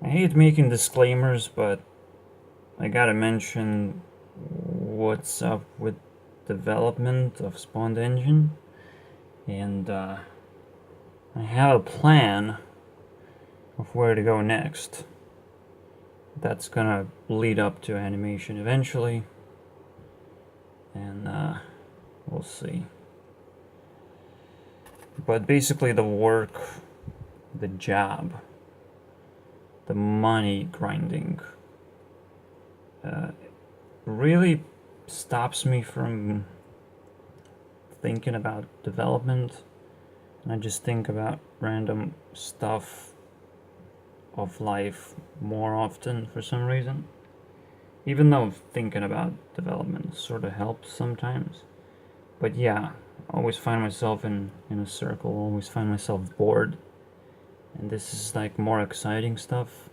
I hate making disclaimers, but I gotta mention what's up with development of Spawned Engine, and I have a plan of where to go next. That's gonna lead up to animation eventually, and we'll see. But basically, the work, the job, the money grinding uh, really stops me from thinking about development, and I just think about random stuff of life more often for some reason. Even though thinking about development sort of helps sometimes. But yeah, I always find myself in a circle, always find myself bored. And this is like more exciting stuff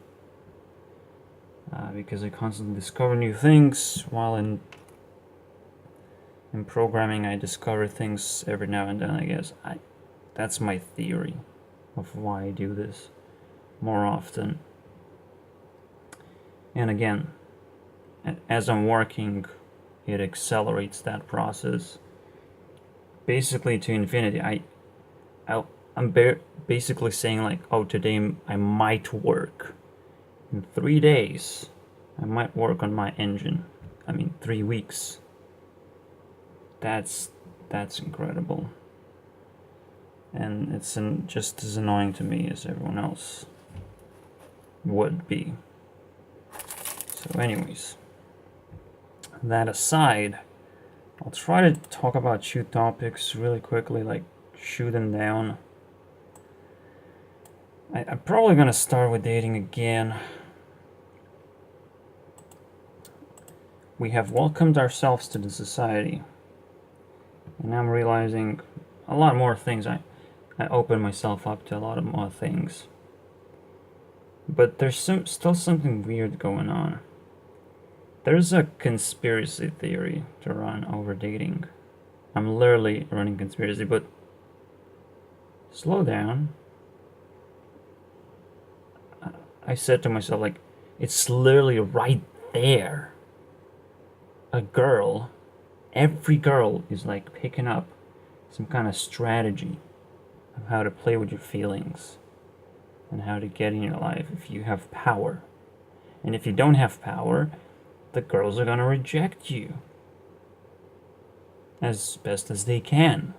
because I constantly discover new things while in programming I discover things every now and then, I guess. That's my theory of why I do this more often. And again, as I'm working, it accelerates that process basically to infinity. I'm basically saying like, oh, today I might work. In 3 days, I might work on my engine. I mean, 3 weeks. That's that's incredible, and it's just as annoying to me as everyone else would be. So, anyways, that aside, I'll try to talk about shoot topics really quickly, like shoot them down. I'm probably gonna start with dating again. We have welcomed ourselves to the society, and I'm realizing a lot more things. I open myself up to a lot of more things. But there's still something weird going on. There's a conspiracy theory to run over dating. I'm literally running conspiracy, but slow down. I said to myself, like, it's literally right there. A girl, every girl is like picking up some kind of strategy of how to play with your feelings and how to get in your life if you have power. And if you don't have power, the girls are gonna reject you as best as they can.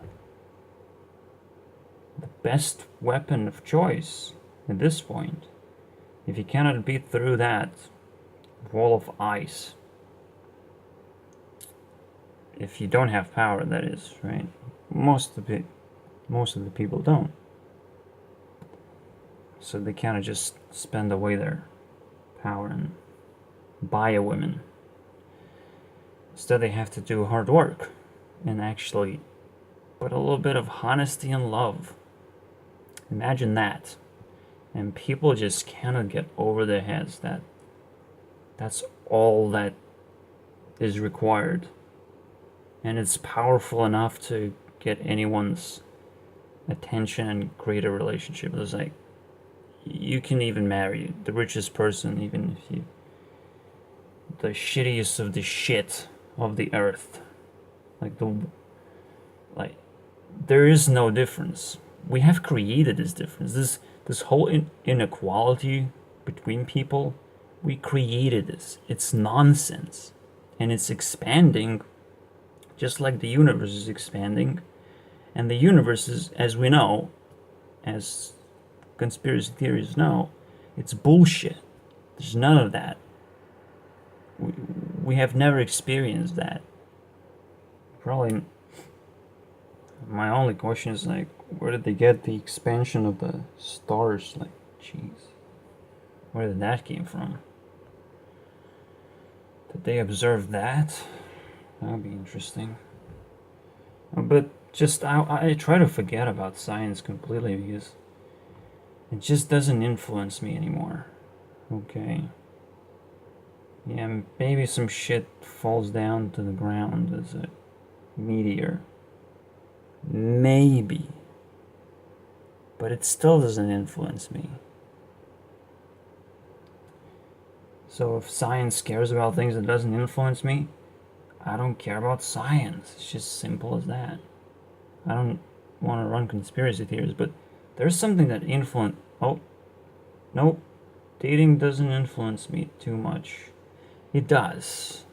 The best weapon of choice at this point, if you cannot beat through that wall of ice, if you don't have power, that is, right? Most of the people don't. So they kind of just spend away their power and buy a woman. Instead, they have to do hard work and actually put a little bit of honesty and love. Imagine that. And people just cannot get over their heads that that's all that is required. And it's powerful enough to get anyone's attention and create a relationship. It's like you can even marry the richest person, even if you the shittiest of the shit of the earth. Like like there is no difference. We have created this difference. This whole inequality between people, we created this. It's nonsense. And it's expanding just like the universe is expanding. And the universe is, as we know, as conspiracy theories know, it's bullshit. There's none of that. We have never experienced that. Probably my only question is like, where did they get the expansion of the stars? Like, jeez, where did that came from? Did they observe that? That would be interesting. But just I try to forget about science completely because it just doesn't influence me anymore. Okay. Yeah, maybe some shit falls down to the ground as a meteor. Maybe. But it still doesn't influence me. So if science cares about things that doesn't influence me, I don't care about science. It's just simple as that. I don't want to run conspiracy theories, but there's something that influence. Oh, nope. Dating doesn't influence me too much. It does.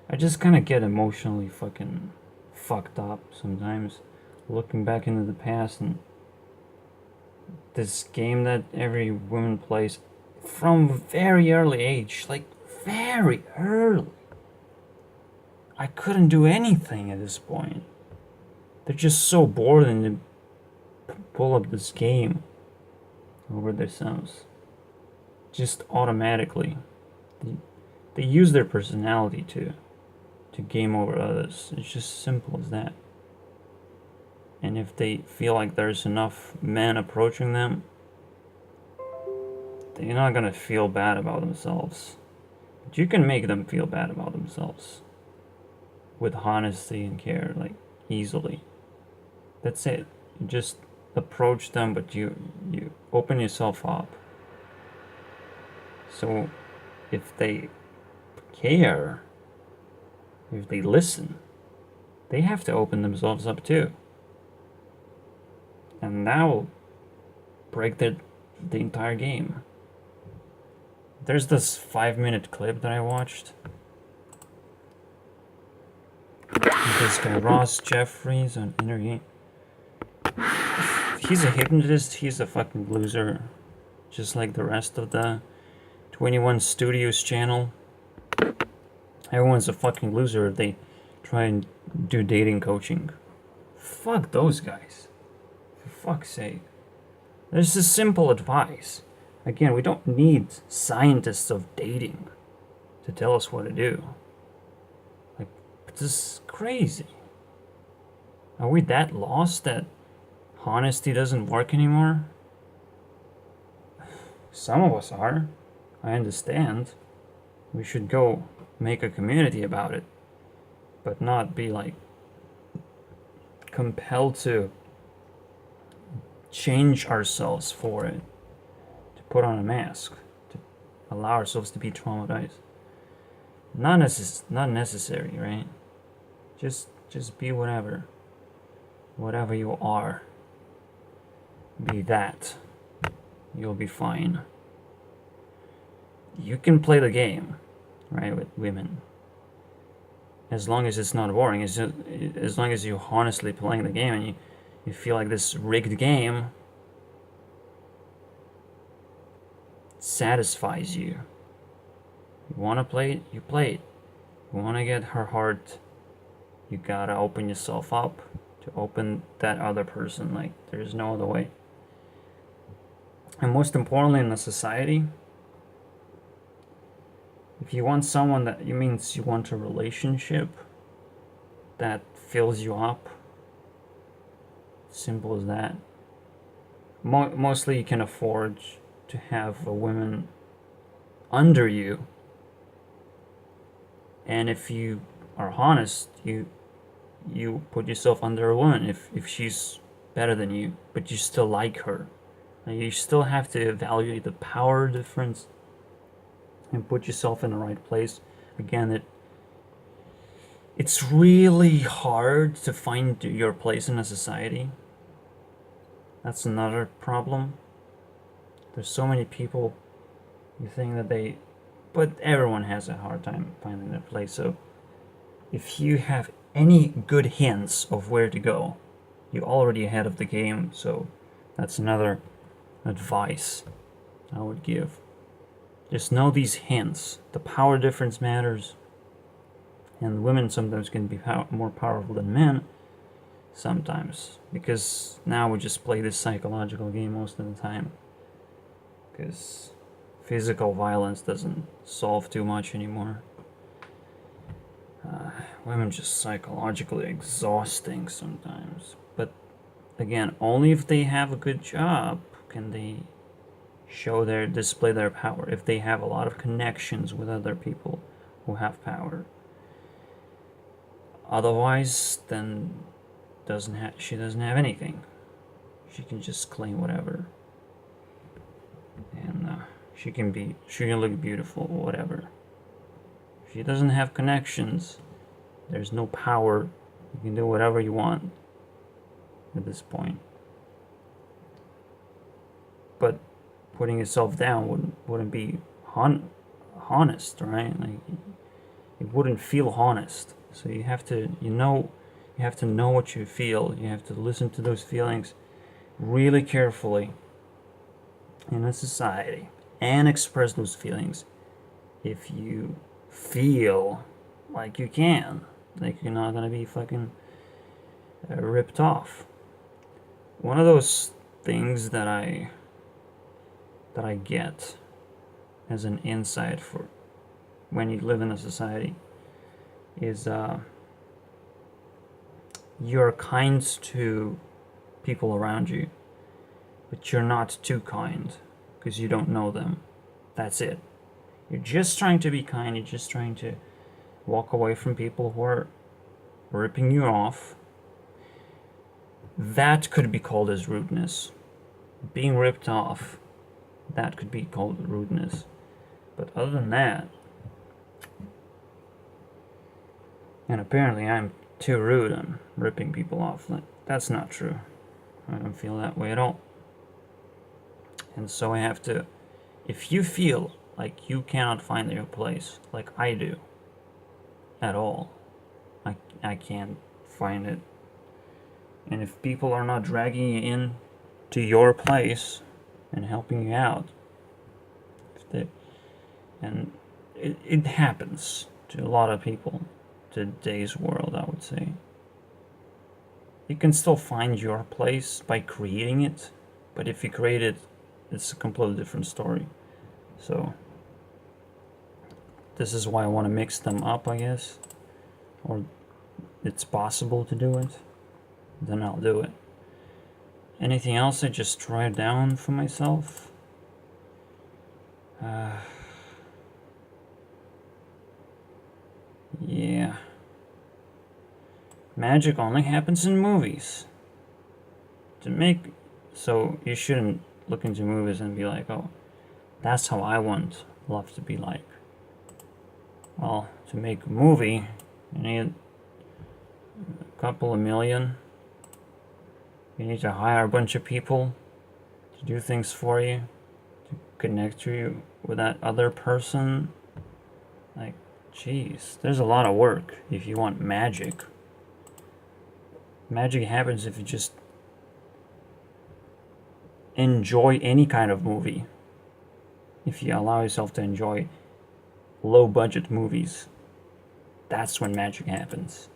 I just kind of get emotionally fucking fucked up sometimes, looking back into the past and this game that every woman plays from very early age, like very early. I couldn't do anything at this point. They're just so bored and they pull up this game over themselves. Just automatically. They use their personality to game over others. It's just simple as that. And if they feel like there's enough men approaching them, they're not gonna feel bad about themselves. But you can make them feel bad about themselves with honesty and care, like easily. That's it. You just approach them, but you open yourself up. So if they care, if they listen, they have to open themselves up too. And that will break the entire game. There's this 5-minute clip that I watched. This guy, Ross Jeffries, on interview. He's a hypnotist, he's a fucking loser. Just like the rest of the 21 Studios channel. Everyone's a fucking loser if they try and do dating coaching. Fuck those guys. For fuck's sake. There's a simple advice. Again, we don't need scientists of dating to tell us what to do. Like, this is crazy. Are we that lost that honesty doesn't work anymore? Some of us are. I understand. We should go make a community about it, but not be like compelled to change ourselves for it, to put on a mask, to allow ourselves to be traumatized. Not necessary, right? Just be whatever you are. Be that. You'll be fine. You can play the game, right, with women. As long as it's not boring, as long as you're honestly playing the game and you feel like this rigged game satisfies you. You want to play it, you play it. You want to get her heart, you gotta open yourself up to open that other person. Like, there's no other way. And most importantly, in the society, if you want someone that means you want a relationship that fills you up, simple as that. Mostly you can afford to have a woman under you, and if you are honest, you put yourself under a woman if she's better than you, but you still like her. And you still have to evaluate the power difference and put yourself in the right place. Again, it's really hard to find your place in a society. That's another problem. There's so many people you think that but everyone has a hard time finding their place. So if you have any good hints of where to go, you're already ahead of the game. So that's another advice I would give. Just know these hints. The power difference matters. And women sometimes can be more powerful than men. Sometimes. Because now we just play this psychological game most of the time. Because physical violence doesn't solve too much anymore. Women just psychologically exhausting sometimes. But again, only if they have a good job can they display their power. If they have a lot of connections with other people who have power. Otherwise, then she doesn't have anything. She can just claim whatever. And She can look beautiful, whatever. She doesn't have connections. There's no power. You can do whatever you want at this point. But putting yourself down wouldn't be honest, right? Like, it wouldn't feel honest. So you have to know what you feel. You have to listen to those feelings really carefully in a society and express those feelings if you feel like you can. Like, you're not gonna be fucking ripped off. One of those things that I get as an insight for when you live in a society is you're kind to people around you, but you're not too kind because you don't know them. That's it. You're just trying to be kind. You're just trying to walk away from people who are ripping you off. That could be called as rudeness. Being ripped off, that could be called rudeness. But other than that, and apparently I'm too rude, I'm ripping people off. That's not true. I don't feel that way at all. And so I have to, if you feel like you cannot find your place, like I do, at all, I can't find it. And if people are not dragging you in to your place and helping you out, and it happens to a lot of people today's world, I would say. You can still find your place by creating it, but if you create it, it's a completely different story. So this is why I want to mix them up, I guess, or it's possible to do it, then I'll do it. Anything else I just write down for myself? Yeah. Magic only happens in movies. So you shouldn't look into movies and be like, oh, that's how I want love to be like. Well, to make a movie, you need a couple of million. You need to hire a bunch of people to do things for you, to connect you with that other person. Like, jeez, there's a lot of work if you want magic. Magic happens if you just enjoy any kind of movie. If you allow yourself to enjoy low budget movies, that's when magic happens.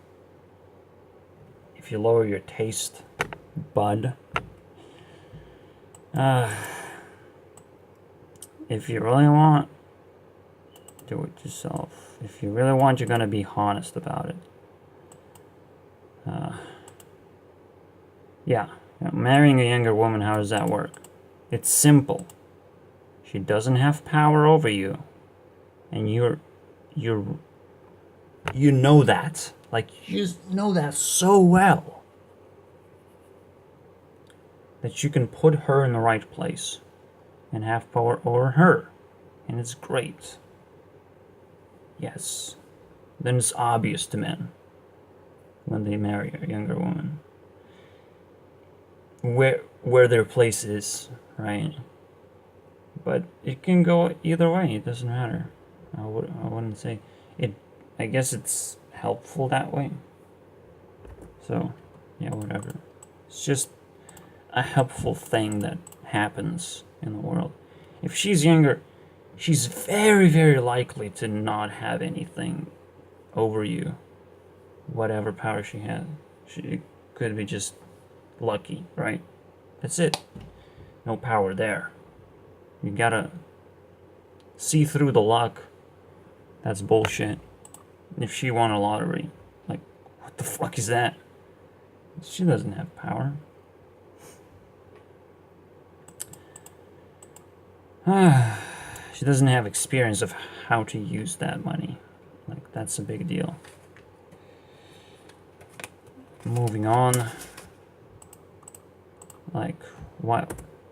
If you lower your taste bud, if you really want, do it yourself. If you really want, you're gonna be honest about it. Yeah, marrying a younger woman, how does that work? It's simple. She doesn't have power over you, and you know that. Like, you know that so well that you can put her in the right place and have power over her, and it's great. Yes. Then it's obvious to men when they marry a younger woman where their place is, right? But it can go either way. It doesn't matter. I wouldn't say it. I guess it's helpful that way. So, yeah, whatever. It's just a helpful thing that happens in the world. If she's younger, she's very, very likely to not have anything over you, whatever power she had. She could be just lucky, right? That's it. No power there. You gotta see through the luck. That's bullshit. If she won a lottery, like, what the fuck is that? She doesn't have power. She doesn't have experience of how to use that money. Like, that's a big deal. Moving on. Like,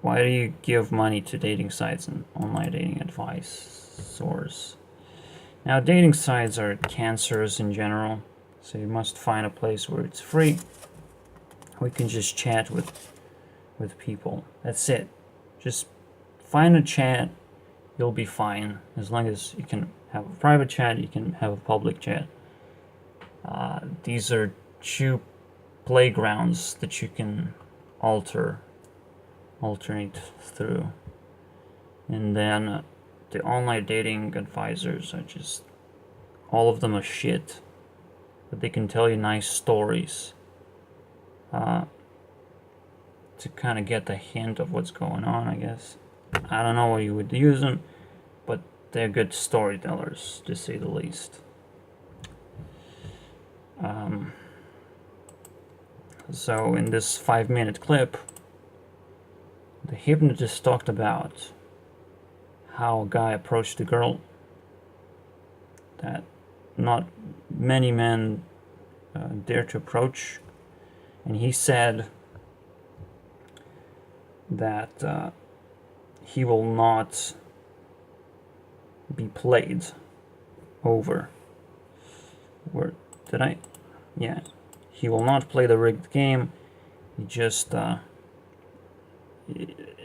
why do you give money to dating sites and online dating advice source? Now, dating sites are cancerous in general, so you must find a place where it's free. We can just chat with people. That's it. Just find a chat. You'll be fine as long as you can have a private chat. You can have a public chat. These are two playgrounds that you can alternate through, and then the online dating advisors are just, all of them are shit, but they can tell you nice stories to kind of get the hint of what's going on, I guess. I don't know why you would use them, but they're good storytellers, to say the least. So in this 5-minute clip, the hypnotist talked about how a guy approached a girl that not many men dare to approach, and he said that he will not be played over. Where did I? Yeah, he will not play the rigged game. He just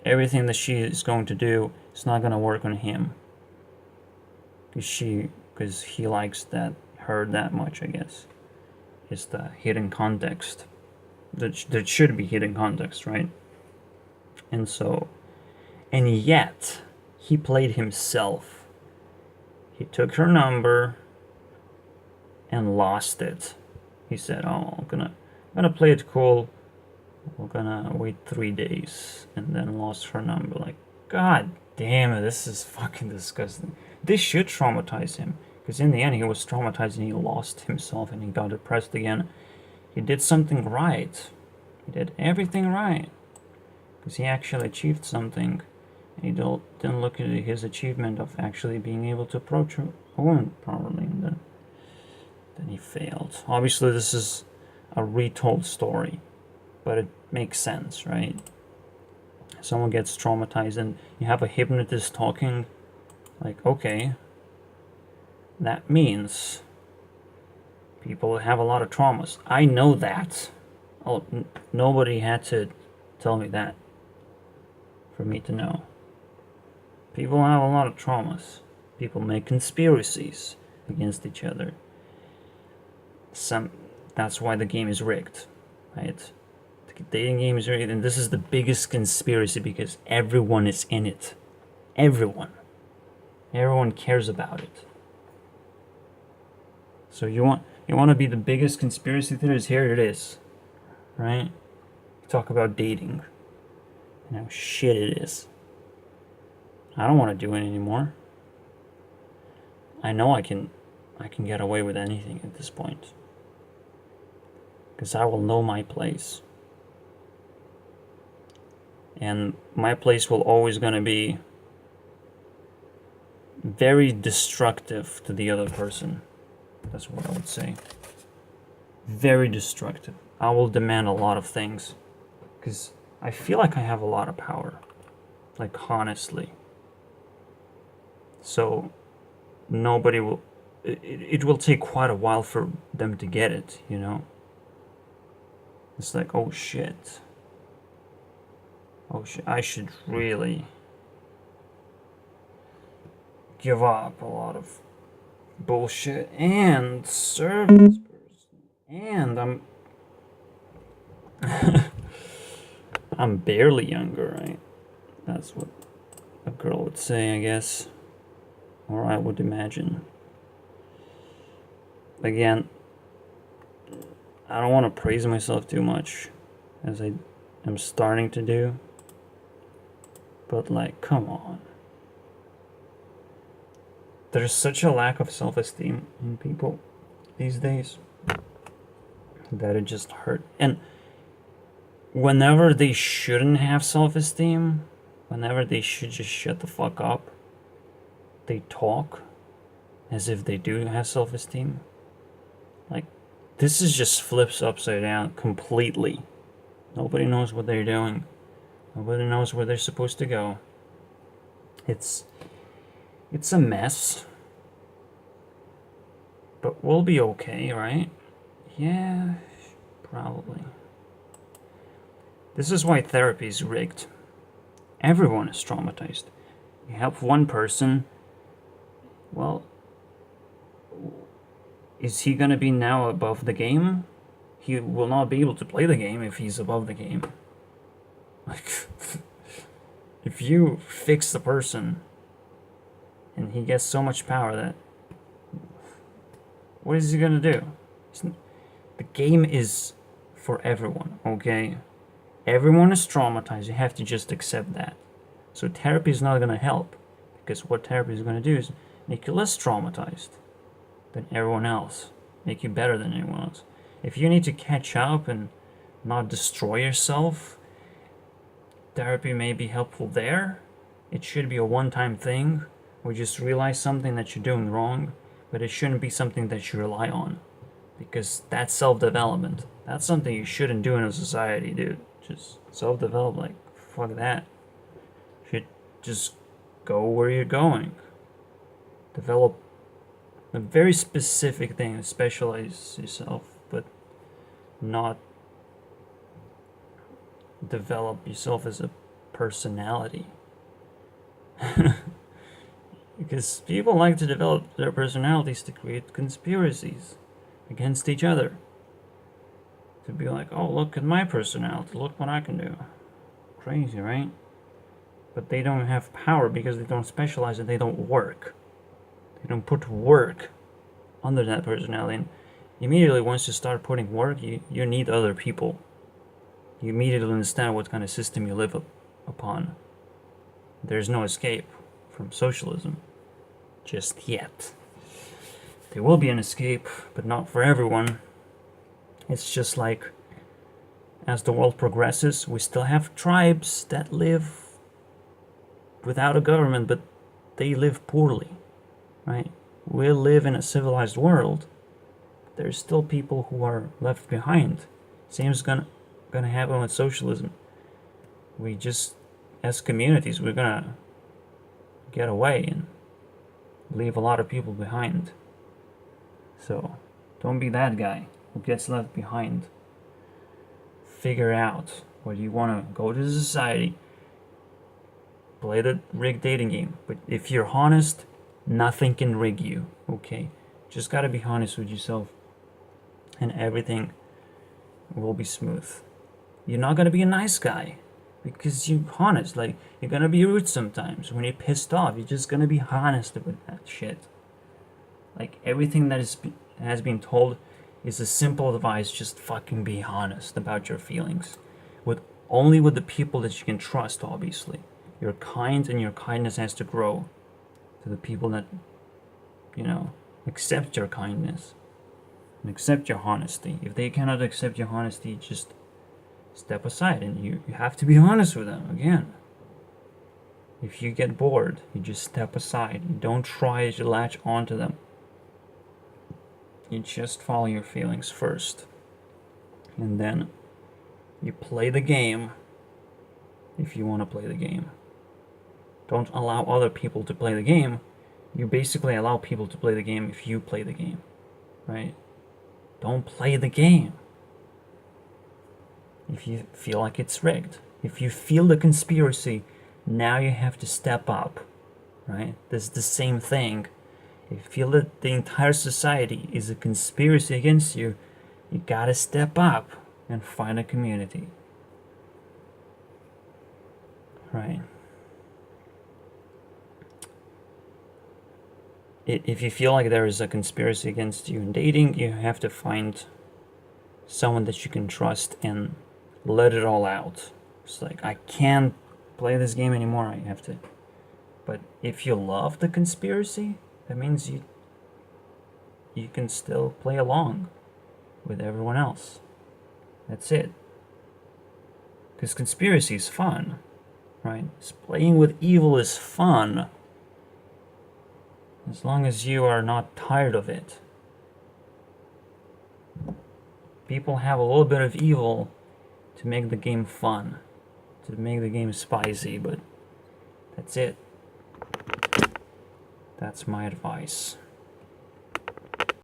everything that she is going to do is not going to work on him, because he likes her that much, I guess. It's the hidden context that should be hidden context, right? And yet he played himself. He took her number and lost it. He said, "Oh, I'm gonna play it cool. We're gonna wait 3 days," and then lost her number. Like, God damn it, this is fucking disgusting. This should traumatize him, because in the end he was traumatized and he lost himself and he got depressed again. He did something right. He did everything right, because he actually achieved something. And he didn't look at his achievement of actually being able to approach a woman properly, and then he failed. Obviously, this is a retold story, but it makes sense, right? Someone gets traumatized and you have a hypnotist talking, like, okay, that means people have a lot of traumas. I know that. Oh, nobody had to tell me that for me to know. People have a lot of traumas. People make conspiracies against each other. That's why the game is rigged, right? The dating game is rigged, and this is the biggest conspiracy because everyone is in it. Everyone cares about it. So you want to be the biggest conspiracy theorist? Here it is, right? Talk about dating and how shit it is. I don't want to do it anymore. I know I can get away with anything at this point, because I will know my place. And my place will always gonna be very destructive to the other person. That's what I would say. Very destructive. I will demand a lot of things, because I feel like I have a lot of power. Like, honestly. So nobody will... It will take quite a while for them to get it, you know? It's like, oh shit. Oh shit, I should really give up a lot of bullshit and serve this person. And I'm barely younger, right? That's what a girl would say, I guess. Or I would imagine. Again, I don't want to praise myself too much, as I am starting to do. But, like, come on. There's such a lack of self-esteem in people these days that it just hurt. And whenever they shouldn't have self-esteem, whenever they should just shut the fuck up, they talk as if they do have self-esteem. Like, this is just flips upside down completely. Nobody knows what they're doing. Nobody knows where they're supposed to go. It's a mess. But we'll be okay, right? Yeah, probably. This is why therapy is rigged. Everyone is traumatized. You help one person, well, is he gonna be now above the game? He will not be able to play the game if he's above the game. Like, if you fix the person and he gets so much power that, what is he gonna do? The game is for everyone, okay? Everyone is traumatized. You have to just accept that. So therapy is not gonna help, because what therapy is gonna do is make you less traumatized than everyone else, make you better than anyone else. If you need to catch up and not destroy yourself, therapy may be helpful there. It should be a one-time thing, or just realize something that you're doing wrong, but it shouldn't be something that you rely on, because that's self-development. That's something you shouldn't do in a society, dude. Just self-develop, like, fuck that. You should just go where you're going. Develop a very specific thing, specialize yourself, but not develop yourself as a personality. Because people like to develop their personalities to create conspiracies against each other. To be like, oh, look at my personality, look what I can do. Crazy, right? But they don't have power because they don't specialize and they don't work. They don't put work under that personality. And immediately, once you start putting work, you need other people. You immediately understand what kind of system you live upon. There's no escape from socialism. Just yet. There will be an escape, but not for everyone. It's just like, as the world progresses, we still have tribes that live without a government, but they live poorly, right? We live in a civilized world. There's still people who are left behind. Same is gonna happen with socialism. We just, as communities, we're gonna get away and leave a lot of people behind. So don't be that guy who gets left behind. Figure out whether you want to go to society, play the rigged dating game. But if you're honest, nothing can rig you, okay? Just gotta be honest with yourself, and everything will be smooth. You're not gonna be a nice guy because you're honest. Like, you're gonna be rude sometimes. When you're pissed off, you're just gonna be honest with that shit. Like, everything that has been told is a simple advice. Just fucking be honest about your feelings. Only with the people that you can trust, obviously. You're kind, and your kindness has to grow to the people that, accept your kindness and accept your honesty. If they cannot accept your honesty, just step aside, and you have to be honest with them again. If you get bored, you just step aside. You don't try to latch onto them. You just follow your feelings first. And then you play the game if you want to play the game. Don't allow other people to play the game. You basically allow people to play the game if you play the game, right? Don't play the game if you feel like it's rigged. If you feel the conspiracy, now you have to step up, right? This is the same thing. If you feel that the entire society is a conspiracy against you, you gotta step up and find a community, right? If you feel like there is a conspiracy against you in dating, you have to find someone that you can trust and let it all out. It's like, I can't play this game anymore, I have to. But if you love the conspiracy, that means you can still play along with everyone else. That's it. Because conspiracy is fun, right? Playing with evil is fun, as long as you are not tired of it. People have a little bit of evil to make the game fun, to make the game spicy, but that's it. That's my advice.